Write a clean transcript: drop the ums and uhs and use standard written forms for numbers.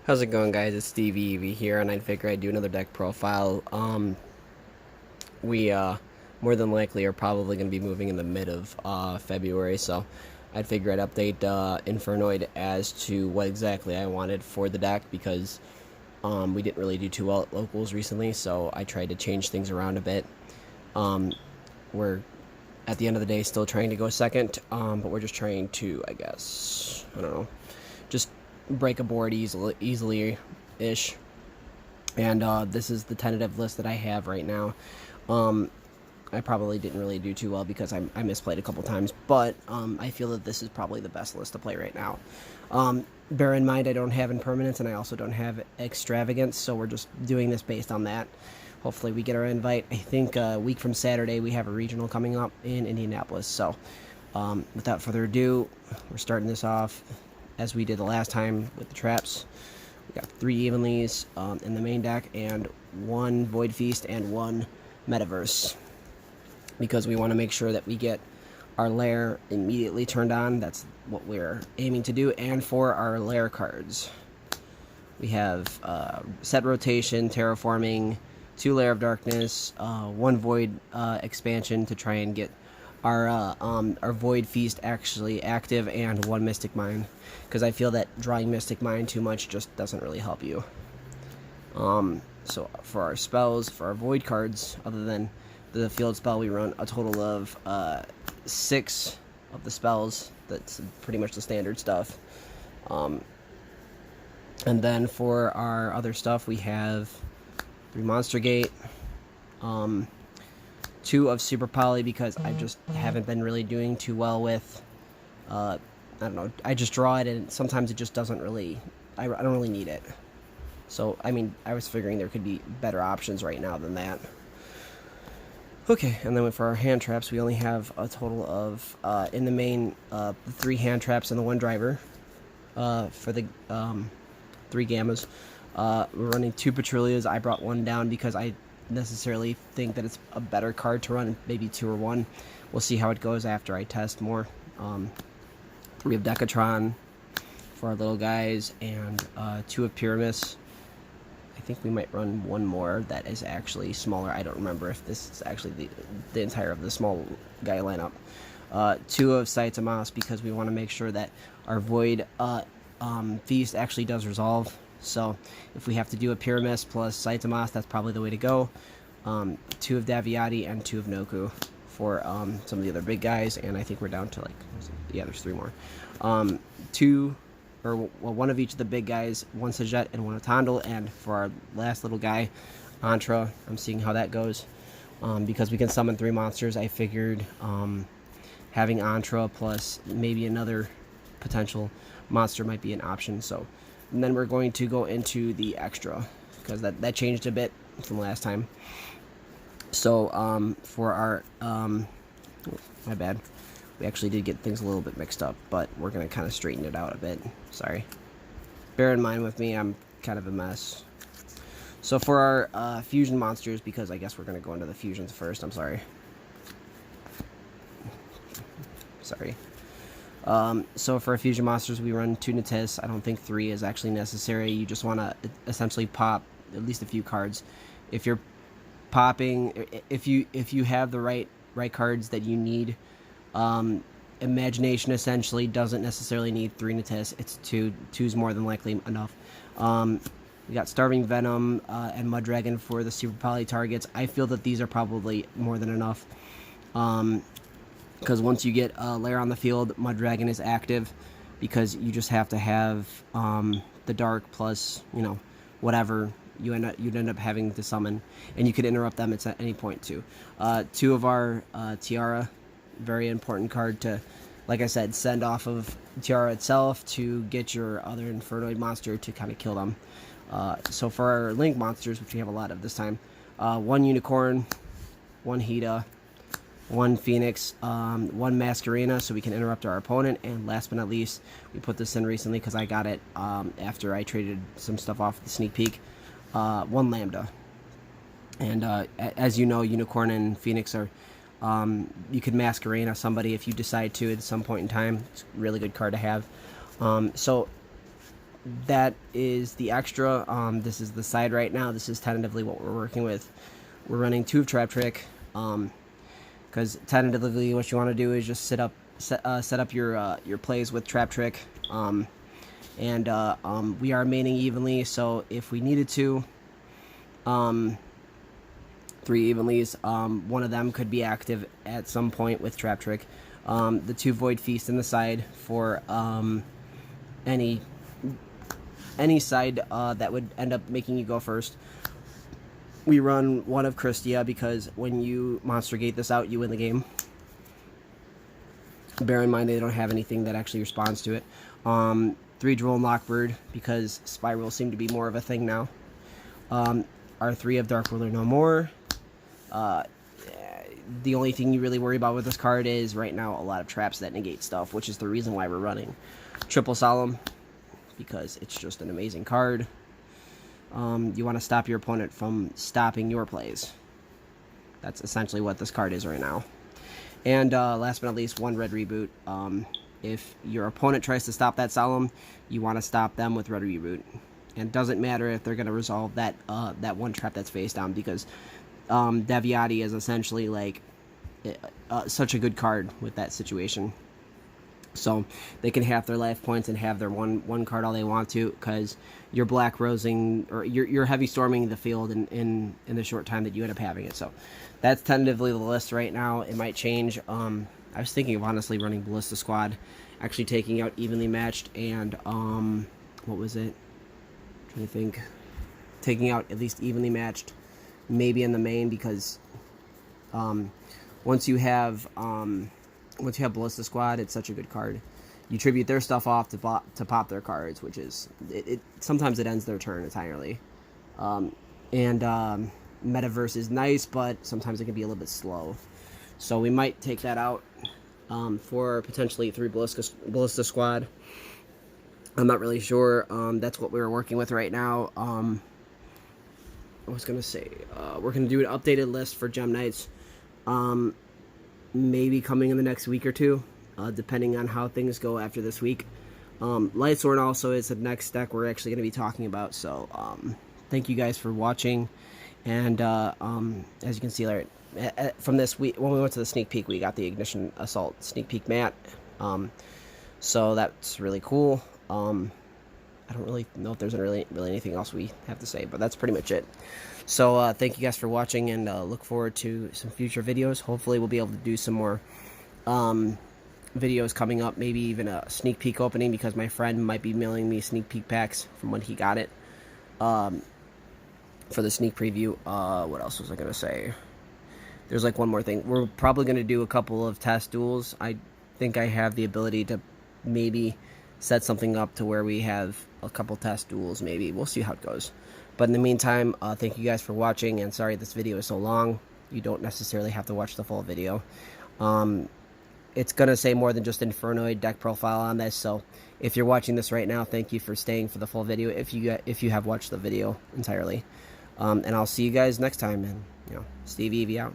How's it going, guys? It's Stevie Evie here, and I figure I'd do another deck profile. We more than likely are probably going to be moving in the mid of February, so I'd figure I'd update Infernoid as to what exactly I wanted for the deck because we didn't really do too well at locals recently, so I tried to change things around a bit. We're at the end of the day still trying to go second, but we're just trying to, I guess, I don't know, just break a board easily-ish. And this is the tentative list that I have right now. I probably didn't really do too well because I misplayed a couple times, but I feel that this is probably the best list to play right now. Bear in mind I don't have impermanence and I also don't have extravagance, so we're just doing this based on that. Hopefully we get our invite. I think a week from Saturday we have a regional coming up in Indianapolis, so without further ado, we're starting this off as we did the last time with the traps. We got 3 Evenlies in the main deck and 1 Void Feast and 1 Metaverse, because we want to make sure that we get our lair immediately turned on. That's what we're aiming to do. And for our lair cards, we have set rotation, terraforming, 2 Lair of Darkness, 1 Void expansion to try and get our Void Feast actually active, and 1 Mystic Mine, because I feel that drawing Mystic Mine too much just doesn't really help you. So for our spells, for our Void cards, other than the field spell, we run a total of 6 of the spells. That's pretty much the standard stuff. And then for our other stuff, we have 3 Monster Gate, 2 of Super Poly, because I just haven't been really doing too well with, I don't know, I just draw it and sometimes it just doesn't really, I don't really need it. So, I mean, I was figuring there could be better options right now than that. Okay, and then for our hand traps, we only have a total of, in the main, 3 hand traps and the 1 driver, for the 3 gammas. We're running 2 Petrulias. I brought 1 down because I necessarily think that it's a better card to run, maybe 2 or 1. We'll see how it goes after I test more. We have Decatron for our little guys, and 2 of Pyramus. I think we might run 1 more that is actually smaller. I don't remember if this is actually the entire of the small guy lineup. 2 of Saitama's, because we want to make sure that our Void Feast actually does resolve. So if we have to do a Pyramus plus Saitama's, that's probably the way to go. 2 of Daviati and 2 of Noku for some of the other big guys, and I think we're down to like, yeah, there's 3 more. 1 of each of the big guys, 1 Sajet and 1 Otandel, and for our last little guy, Antra, I'm seeing how that goes. Because we can summon 3 monsters, I figured having Antra plus maybe another potential monster might be an option. So, and then we're going to go into the extra, because that changed a bit from last time. So for our my bad, we actually did get things a little bit mixed up, but we're gonna kind of straighten it out a bit. Sorry, bear in mind with me, I'm kind of a mess. So for our fusion monsters, because I guess we're gonna go into the fusions first. I'm sorry. So for our fusion monsters, we run 2 Natis. I don't think 3 is actually necessary. You just want to essentially pop at least a few cards. If you're popping, if you have the right cards that you need, Imagination essentially doesn't necessarily need 3 Natis. It's 2. 2's more than likely enough. We got Starving Venom and Mud Dragon for the Super Poly targets. I feel that these are probably more than enough. Because once you get a lair on the field, Mud Dragon is active, because you just have to have the Dark plus, you know, whatever you'd end up having to summon, and you could interrupt them at any point too. 2 of our Tiara, very important card to, like I said, send off of Tiara itself to get your other Infernoid monster to kind of kill them. So for our Link monsters, which we have a lot of this time, 1 Unicorn, 1 Hida, 1 Phoenix, 1 Masquerena, so we can interrupt our opponent, and last but not least, we put this in recently because I got it after I traded some stuff off the sneak peek, 1 Lambda. And as you know, Unicorn and Phoenix are, you could Masquerena somebody if you decide to at some point in time. It's a really good card to have. So that is the extra. This is the side right now. This is tentatively what we're working with. We're running 2 of Trap Trick, because tentatively what you want to do is just set up your plays with Trap Trick, and we are maining evenly. So if we needed to, 3 evenlies, one of them could be active at some point with Trap Trick. The 2 Void Feast in the side for any side that would end up making you go first. We run 1 of Christia because when you Monster Gate this out, you win the game. Bear in mind they don't have anything that actually responds to it. 3 Droll and Lockbird because Spiral seem to be more of a thing now. Our 3 of Dark Ruler No More. The only thing you really worry about with this card is right now a lot of traps that negate stuff, which is the reason why we're running Triple Solemn, because it's just an amazing card. You want to stop your opponent from stopping your plays. That's essentially what this card is right now. And last but not least, 1 Red Reboot. If your opponent tries to stop that Solemn, you want to stop them with Red Reboot. And it doesn't matter if they're going to resolve that that 1 trap that's face down, because Deviati is essentially like such a good card with that situation. So they can have their life points and have their one card all they want to, because you're black rosing or you're heavy storming the field in the short time that you end up having it. So that's tentatively the list right now. It might change. I was thinking of honestly running Ballista Squad, actually taking out evenly matched and what was it? I'm trying to think. Taking out at least evenly matched, maybe in the main, because once you have Ballista Squad, it's such a good card. You tribute their stuff off to pop their cards, which is sometimes it ends their turn entirely. Metaverse is nice, but sometimes it can be a little bit slow. So we might take that out for potentially 3 Ballista Squad. I'm not really sure. That's what we were working with right now. I was gonna say we're gonna do an updated list for Gem Knights. Maybe coming in the next week or 2, depending on how things go after this week. Lightsworn also is the next deck we're actually going to be talking about. So thank you guys for watching. And as you can see, from this week, when we went to the sneak peek, we got the Ignition Assault sneak peek mat. So that's really cool. I don't really know if there's really anything else we have to say, but that's pretty much it. So thank you guys for watching, and look forward to some future videos. Hopefully we'll be able to do some more videos coming up, maybe even a sneak peek opening, because my friend might be mailing me sneak peek packs from when he got it for the sneak preview. What else was I going to say? There's like one more thing. We're probably going to do a couple of test duels. I think I have the ability to maybe set something up to where we have a couple test duels, maybe. We'll see how it goes. But in the meantime, thank you guys for watching, and sorry this video is so long. You don't necessarily have to watch the full video. It's going to say more than just Infernoid deck profile on this, so if you're watching this right now, thank you for staying for the full video if you have watched the video entirely. And I'll see you guys next time, and Steve Evie out.